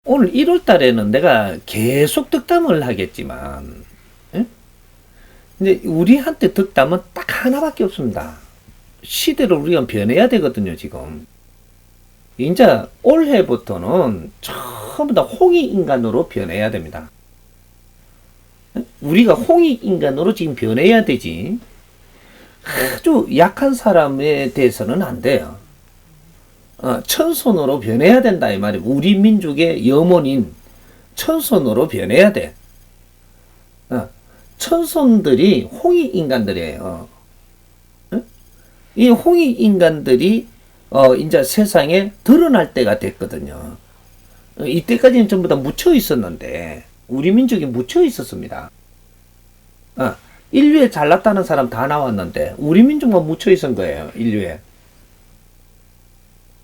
오늘 1월 달에는 내가 계속 덕담을 하겠지만, 예? 근데 우리한테 덕담은 딱 하나밖에 없습니다. 시대를 우리가 변해야 되거든요, 지금. 이제 올해부터는 전부 다 홍익인간으로 변해야 됩니다. 우리가 홍익인간으로 지금 변해야 되지. 아주 약한 사람에 대해서는 안 돼요. 천손으로 변해야 된다 이 말이에요. 우리 민족의 염원인 천손으로 변해야 돼. 천손들이 홍익인간들이에요. 이 홍익인간들이 이제 세상에 드러날 때가 됐거든요. 이때까지는 전부 다 묻혀 있었는데 우리 민족이 묻혀 있었습니다. 인류에 잘났다는 사람 다 나왔는데 우리 민족만 묻혀 있은 거예요. 인류에.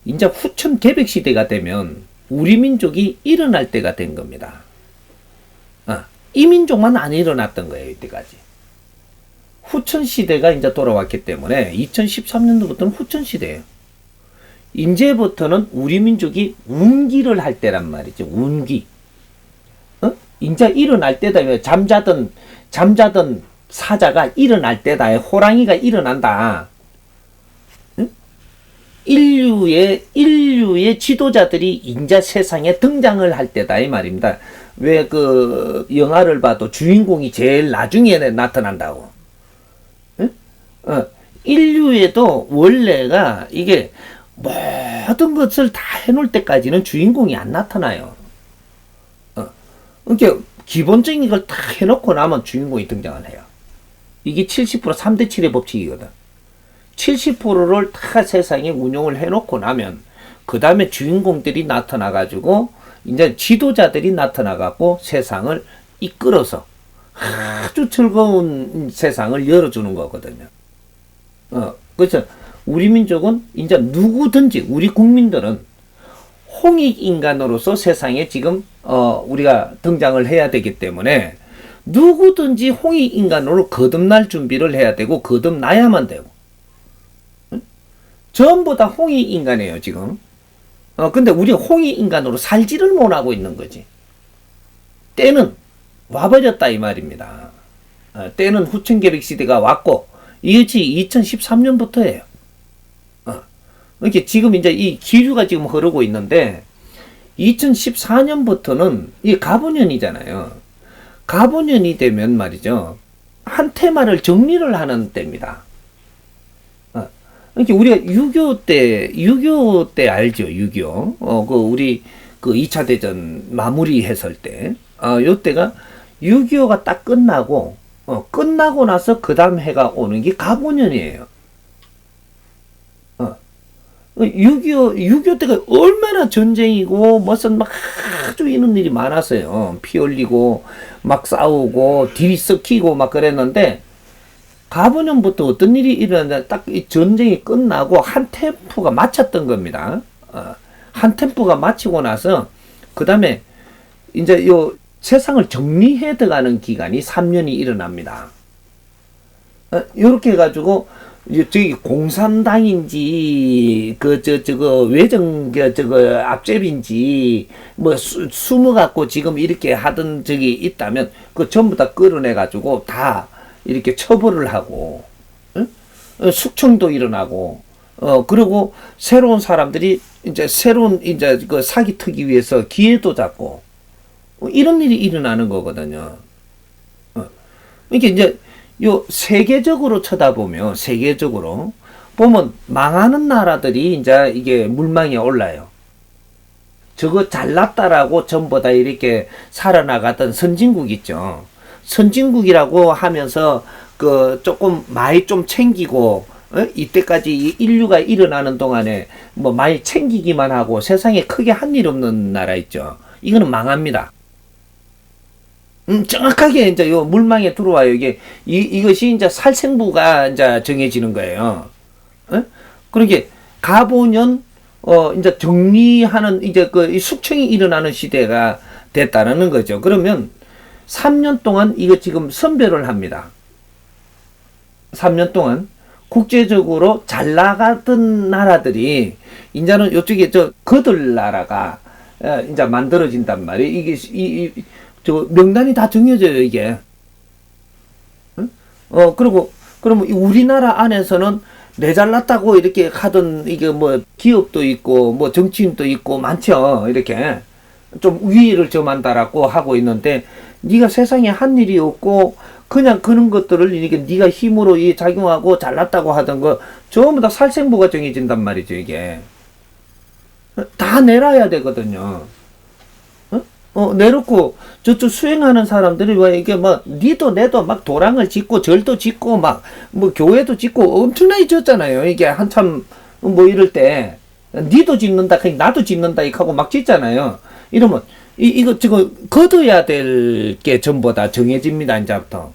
이제 후천 개백 시대가 되면 우리 민족이 일어날 때가 된 겁니다. 이 민족만 안 일어났던 거예요. 이때까지. 후천 시대가 이제 돌아왔기 때문에 2013년도부터는 후천 시대예요. 이제부터는 우리 민족이 운기를 할 때란 말이죠. 운기. 이제 일어날 때다. 잠자던 사자가 일어날 때다. 호랑이가 일어난다. 인류의 지도자들이 인자 세상에 등장을 할 때다 이 말입니다. 왜 그 영화를 봐도 주인공이 제일 나중에 나타난다고. 인류에도 원래가 이게 모든 것을 다 해놓을 때까지는 주인공이 안 나타나요. 그러니까 기본적인 걸 다 해놓고 나면 주인공이 등장을 해요. 이게 70% 3대 7의 법칙이거든. 70%를 다 세상에 운용을 해놓고 나면 그 다음에 주인공들이 나타나가지고 이제 지도자들이 나타나갖고 세상을 이끌어서 아주 즐거운 세상을 열어주는 거거든요. 그래서 우리 민족은 이제 누구든지 우리 국민들은 홍익인간으로서 세상에 지금 우리가 등장을 해야 되기 때문에 누구든지 홍익인간으로 거듭날 준비를 해야 되고 거듭나야만 되고 전부 다 홍익인간이에요 지금. 근데 우리가 홍익인간으로 살지를 못하고 있는 거지. 때는 와버렸다 이 말입니다. 때는 후천개백 시대가 왔고 이것이 2013년부터예요. 이렇게 지금 이제 이 기류가 지금 흐르고 있는데 2014년부터는 이 갑오년이잖아요. 갑오년이 되면 말이죠. 한 테마를 정리를 하는 때입니다. 그러니까 우리가 6.25 때 알죠? 6.25. 우리 그 2차 대전 마무리했을 때. 요때가 6.25가 딱 끝나고, 끝나고 나서 그 다음 해가 오는 게 갑오년이에요. 6.25 때가 얼마나 전쟁이고, 무슨 막 아주 이런 일이 많았어요. 피 흘리고, 막 싸우고, 딜이 썩히고 막 그랬는데, 갑오년부터 어떤 일이 일어났냐, 딱 이 전쟁이 끝나고 한 템포가 마쳤던 겁니다. 한 템포가 마치고 나서, 그 다음에, 이제 요 세상을 정리해 들어가는 기간이 3년이 일어납니다. 요렇게 해가지고, 저기 공산당인지 저거 앞잽인지 뭐 숨어 갖고 지금 이렇게 하던 적이 있다면 그 전부 다 끌어내 가지고 다 이렇게 처벌을 하고 숙청도 일어나고 그리고 새로운 사람들이 이제 그 사기 트기 위해서 기회도 잡고 이런 일이 일어나는 거거든요. 이게 이제 요 세계적으로 쳐다보면 세계적으로 보면 망하는 나라들이 이제 이게 물망에 올라요. 저거 잘났다라고 전부 다 이렇게 살아나가던 선진국 있죠. 선진국이라고 하면서 그 조금 많이 좀 챙기고 이때까지 인류가 일어나는 동안에 뭐 많이 챙기기만 하고 세상에 크게 한 일 없는 나라 있죠. 이거는 망합니다. 정확하게 이제 요 물망에 들어와요. 이것이 이제 살생부가 이제 정해지는 거예요. 그러게 갑오년 이제 정리하는 이제 그 숙청이 일어나는 시대가 됐다는 거죠. 그러면 3년 동안 이거 지금 선별을 합니다. 3년 동안 국제적으로 잘 나가던 나라들이 이제는 이쪽에 거들 나라가 이제 만들어진단 말이에요. 이게 저 명단이 다 정해져요, 이게. 응? 그리고 그러면 우리나라 안에서는 내 잘났다고 이렇게 하던 이게 뭐 기업도 있고 뭐 정치인도 있고 많죠. 이렇게 좀 위의를 점한다라고 하고 있는데 네가 세상에 한 일이 없고 그냥 그런 것들을 이렇게 네가 힘으로 이 작용하고 잘났다고 하던 거 전부 다 살생부가 정해진단 말이죠. 이게 다 내놔야 되거든요. 내놓고 저쪽 수행하는 사람들이 왜 이게 막 니도 내도 막 도랑을 짓고 절도 짓고 막 뭐 교회도 짓고 엄청나게 짓잖아요. 이게 한참 뭐 이럴 때 니도 짓는다 그냥 나도 짓는다 이렇게 하고 막 짓잖아요. 이러면 이거 지금 거둬야 될 게 전부 다 정해집니다. 이제부터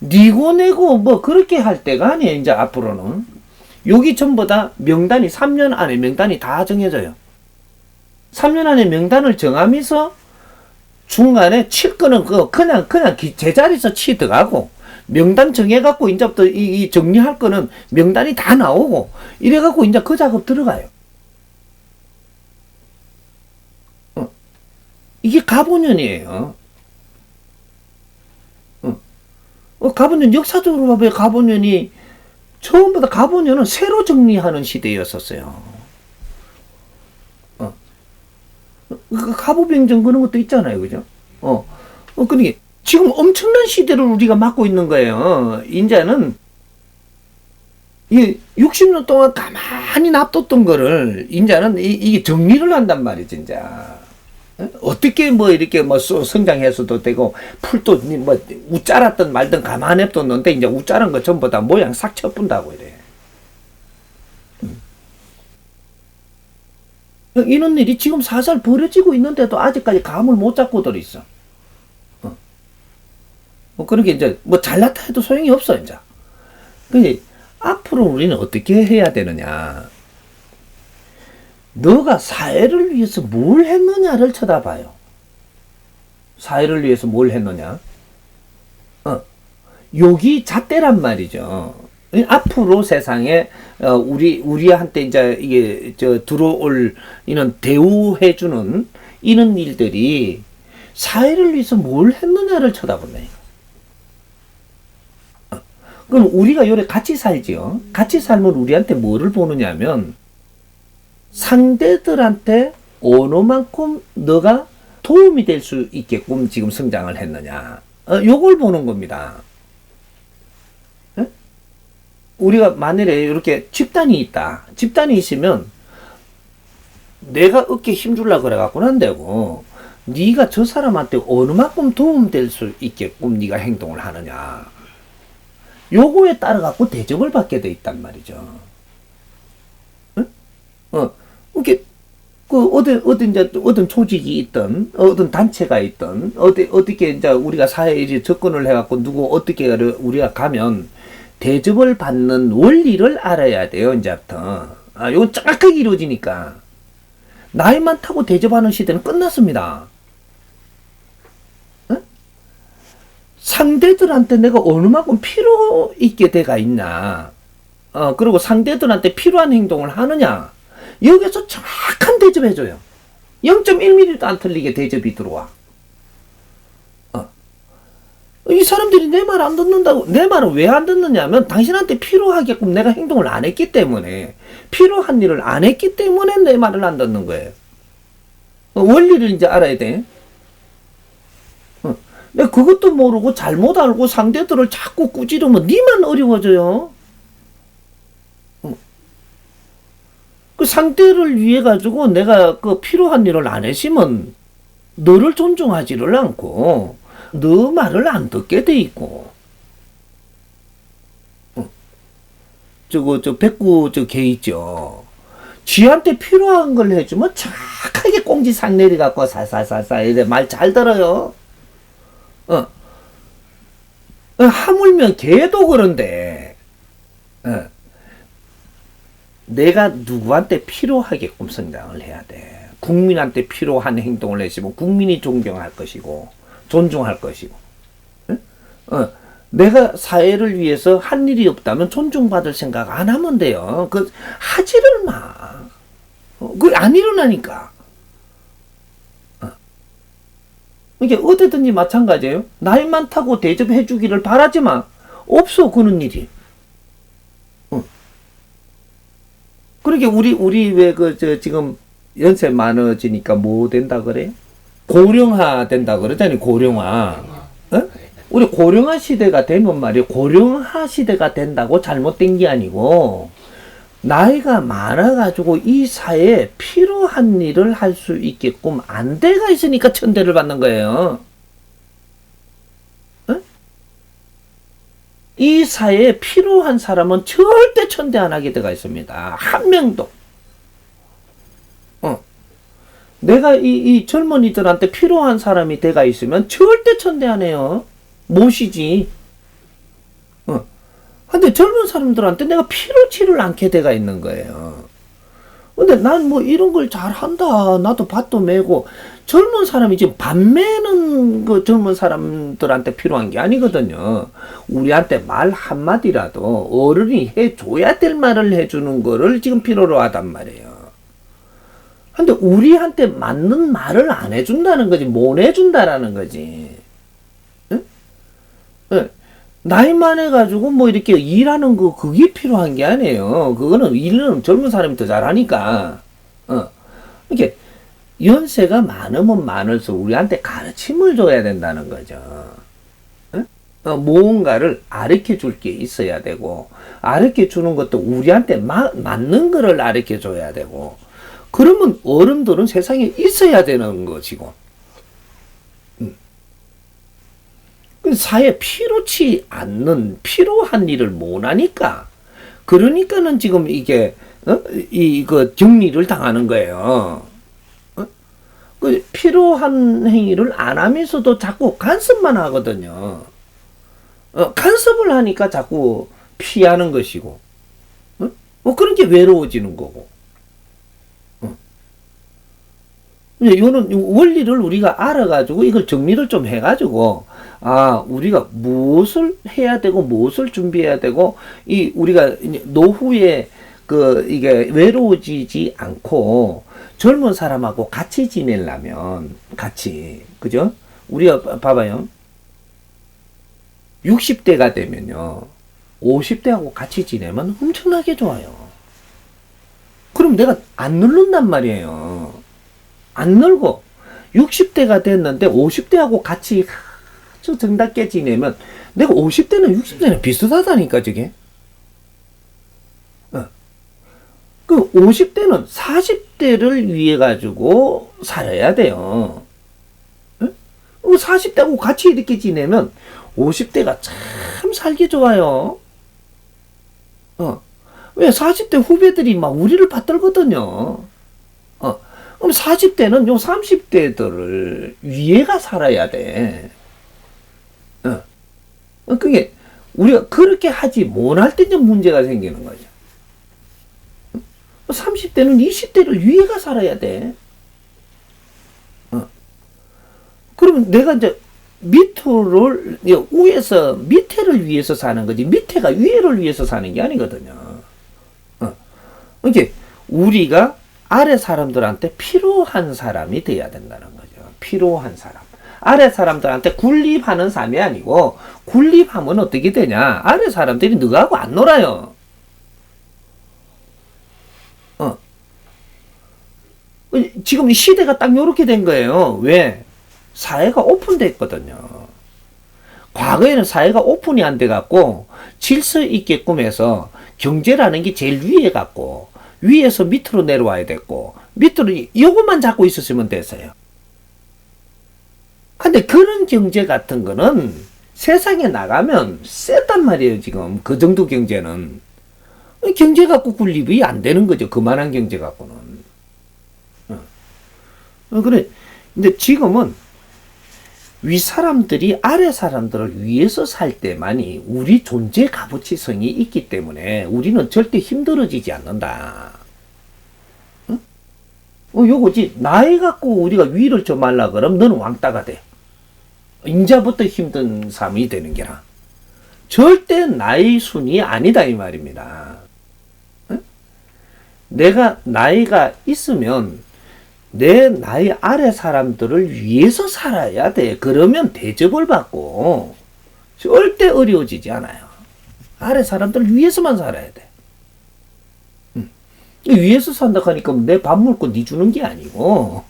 니고 내고 뭐 그렇게 할 때가 아니에요. 이제 앞으로는 여기 전부 다 명단이 3년 안에 명단이 다 정해져요. 3년 안에 명단을 정하면서 중간에 칠 거는 그냥 제자리에서 치 들어가고 명단 정해갖고 이제부터 이 정리할 거는 명단이 다 나오고 이래갖고 이제 그 작업 들어가요. 이게 가보년이에요. 가보년 역사적으로 봐봐요. 가보년이 처음부터 가보년은 새로 정리하는 시대였었어요. 가보병정 그런 것도 있잖아요. 그죠? 그러니까 지금 엄청난 시대를 우리가 맞고 있는 거예요. 이제는 이 60년 동안 가만히 놔뒀던 거를 이제는 이게 정리를 한단 말이지, 이제. 어떻게 뭐 이렇게 뭐 성장해서도 되고 풀도 뭐 우짜랐든 말든 가만히 냅뒀는데 이제 우짜란 거 전부 다 모양 싹 쳐뿐다고 이래. 이런 일이 지금 살살 벌어지고 있는데도 아직까지 감을 못 잡고들 있어. 그러게 이제 뭐 잘났다 해도 소용이 없어 이제. 근데 앞으로 우리는 어떻게 해야 되느냐? 너가 사회를 위해서 뭘 했느냐를 쳐다봐요. 사회를 위해서 뭘 했느냐? 여기 잣대란 말이죠. 앞으로 세상에 우리한테 이제 이게 들어올 이런 대우해주는 이런 일들이 사회를 위해서 뭘 했느냐를 쳐다보네. 그럼 우리가 요래 같이 살지요. 같이 살면 우리한테 뭐를 보느냐면 상대들한테 어느만큼 너가 도움이 될 수 있게끔 지금 성장을 했느냐. 요걸 보는 겁니다. 우리가 만일에 이렇게 집단이 있다. 집단이 있으면 내가 어깨에 힘주려고 그래갖고는 안 되고 네가 저 사람한테 어느 만큼 도움될 수 있게끔 네가 행동을 하느냐. 요거에 따라갖고 대접을 받게 돼 있단 말이죠. 이렇게 어떤 조직이 있든 어떤 단체가 있든 어떻게 이제 우리가 사회에 접근을 해갖고 누구 어떻게 우리가 가면 대접을 받는 원리를 알아야 돼요, 이제부터. 이건 정확하게 이루어지니까. 나이만 타고 대접하는 시대는 끝났습니다. 상대들한테 내가 어느 만큼 필요 있게 돼가 있나. 그리고 상대들한테 필요한 행동을 하느냐. 여기서 정확한 대접해줘요. 0.1mm도 안 틀리게 대접이 들어와. 이 사람들이 내 말 안 듣는다고. 내 말을 왜 안 듣느냐면 당신한테 필요하게끔 내가 행동을 안 했기 때문에, 필요한 일을 안 했기 때문에 내 말을 안 듣는 거예요. 원리를 이제 알아야 돼. 내가 그것도 모르고 잘못 알고 상대들을 자꾸 꾸지르면 니만 어려워져요. 그 상대를 위해 가지고 내가 그 필요한 일을 안 했으면 너를 존중하지를 않고 너 말을 안 듣게 돼 있고. 저 백구 개 있죠. 쥐한테 필요한 걸 해주면 정확하게 꽁지삭 내려갖고 살살살살 이래 말 잘 들어요. 하물며 개도 그런데 내가 누구한테 필요하게끔 성장을 해야 돼. 국민한테 필요한 행동을 했으면 국민이 존경할 것이고 존중할 것이고. 내가 사회를 위해서 한 일이 없다면 존중받을 생각 안 하면 돼요. 하지를 마. 그게 안 일어나니까. 이게 어디든지 마찬가지예요. 나이 많다고 대접해 주기를 바라지만 없어 그런 일이. 그러게 우리 왜 지금 연세 많아지니까 뭐 된다 그래? 고령화 된다 그러잖아요. 고령화. 우리 고령화 시대가 되면 말이에요. 고령화 시대가 된다고 잘못된 게 아니고 나이가 많아가지고 이 사회에 필요한 일을 할 수 있게끔 안대가 있으니까 천대를 받는 거예요. 이 사회에 필요한 사람은 절대 천대 안 하게 되어 있습니다. 한 명도. 내가 이 젊은이들한테 필요한 사람이 돼가 있으면 절대 천대 안 해요. 모시지. 근데 젊은 사람들한테 내가 필요치를 않게 돼가 있는 거예요. 근데 난 뭐 이런 걸 잘한다. 나도 밭도 메고. 젊은 사람이 지금 밭 메는 그 젊은 사람들한테 필요한 게 아니거든요. 우리한테 말 한마디라도 어른이 해줘야 될 말을 해주는 거를 지금 필요로 하단 말이에요. 근데 우리한테 맞는 말을 안 해준다는 거지. 못 해준다라는 거지. 응? 응. 나이 많아가지고 뭐 이렇게 일하는 거 그게 필요한 게 아니에요. 그거는 일은 젊은 사람이 더 잘하니까. 이렇게 연세가 많으면 많을수록 우리한테 가르침을 줘야 된다는 거죠. 무언가를 가르쳐 줄 게 있어야 되고, 가르쳐 주는 것도 우리한테 맞는 거를 가르쳐 줘야 되고, 그러면 어른들은 세상에 있어야 되는 것이고, 사회에 필요치 않는 필요한 일을 못 하니까, 그러니까는 지금 이게 이거 격리를 당하는 거예요. 그 필요한 행위를 안 하면서도 자꾸 간섭만 하거든요. 간섭을 하니까 자꾸 피하는 것이고, 그런 게 외로워지는 거고. 이거는 원리를 우리가 알아가지고 이걸 정리를 좀 해가지고 우리가 무엇을 해야 되고 무엇을 준비해야 되고 우리가 노후에 이게 외로워지지 않고 젊은 사람하고 같이 지내려면 그죠? 우리가 봐봐요. 60대가 되면요 50대하고 같이 지내면 엄청나게 좋아요. 그럼 내가 안 늙는단 말이에요. 안 늙어. 60대가 됐는데 50대하고 같이 아주 정답게 지내면 내가 50대는 60대는 비슷하다니까 저게. 그 50대는 40대를 위해 가지고 살아야 돼요. 40대하고 같이 이렇게 지내면 50대가 참 살기 좋아요. 왜 40대 후배들이 막 우리를 받들거든요. 그럼 40대는 요 30대들을 위해가 살아야 돼. 그게 우리가 그렇게 하지 못할 때 좀 문제가 생기는 거죠. 30대는 20대를 위해가 살아야 돼. 그러면 내가 이제 위에서 밑에를 위해서 사는 거지 밑에가 위에를 위해서 사는 게 아니거든요. 이게 우리가 아래 사람들한테 필요한 사람이 돼야 된다는 거죠. 필요한 사람. 아래 사람들한테 군립하는 삶이 아니고 군립하면 어떻게 되냐. 아래 사람들이 너하고 안 놀아요. 지금 이 시대가 딱 요렇게 된 거예요. 왜? 사회가 오픈됐거든요. 과거에는 사회가 오픈이 안 돼갖고 질서 있게끔 해서 경제라는 게 제일 위에 갖고 위에서 밑으로 내려와야 됐고 밑으로 요것만 잡고 있었으면 됐어요. 근데 그런 경제 같은 거는 세상에 나가면 셌단 말이에요. 지금 그 정도 경제는 경제 갖고 군립이 안 되는 거죠. 그만한 경제 갖고는. 그래. 근데 지금은 위 사람들이 아래 사람들을 위해서 살 때만이 우리 존재 값어치성이 있기 때문에 우리는 절대 힘들어지지 않는다. 요거지. 나이 갖고 우리가 위를 좀 말라 그러면 너는 왕따가 돼. 인자부터 힘든 삶이 되는 게라. 절대 나이 순이 아니다 이 말입니다. 내가 나이가 있으면 내 나이 아래 사람들을 위해서 살아야 돼. 그러면 대접을 받고 절대 어려워지지 않아요. 아래 사람들을 위해서만 살아야 돼. 위해서 산다 하니까 내 밥 먹고 니 주는 게 아니고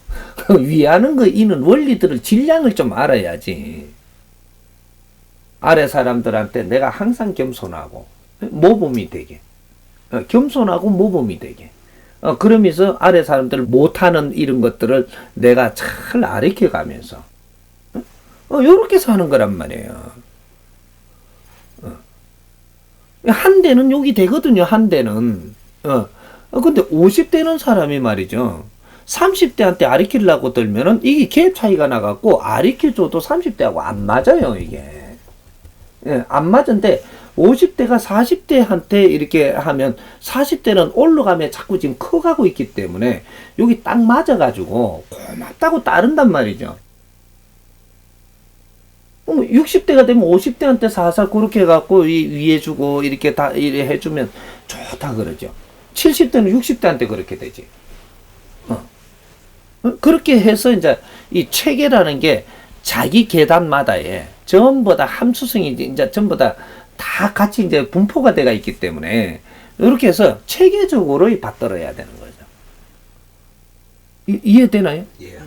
위하는 거 이는 원리들을 질량을 좀 알아야지. 아래 사람들한테 내가 항상 겸손하고 모범이 되게, 겸손하고 모범이 되게, 그러면서 아래 사람들 못하는 이런 것들을 내가 잘 가르쳐 가면서 요렇게 사는 거란 말이에요. 한 대는 욕이 되거든요. 한 대는. 근데 50대는 사람이 말이죠. 30대한테 아리키려고 들면은 이게 갭 차이가 나갖고 아리키줘도 30대하고 안 맞아요, 이게. 예, 안 맞은데 50대가 40대한테 이렇게 하면 40대는 올라가면 자꾸 지금 커가고 있기 때문에 여기 딱 맞아가지고 고맙다고 따른단 말이죠. 60대가 되면 50대한테 살살 그렇게 해갖고 위해주고 이렇게 다 이래 해주면 좋다 그러죠. 70대는 60대한테 그렇게 되지. 그렇게 해서 이제 이 체계라는 게 자기 계단마다에 전부 다 함수성이 이제 전부 다 같이 이제 분포가 돼가 있기 때문에 이렇게 해서 체계적으로 받들어야 되는 거죠. 이해되나요? 예.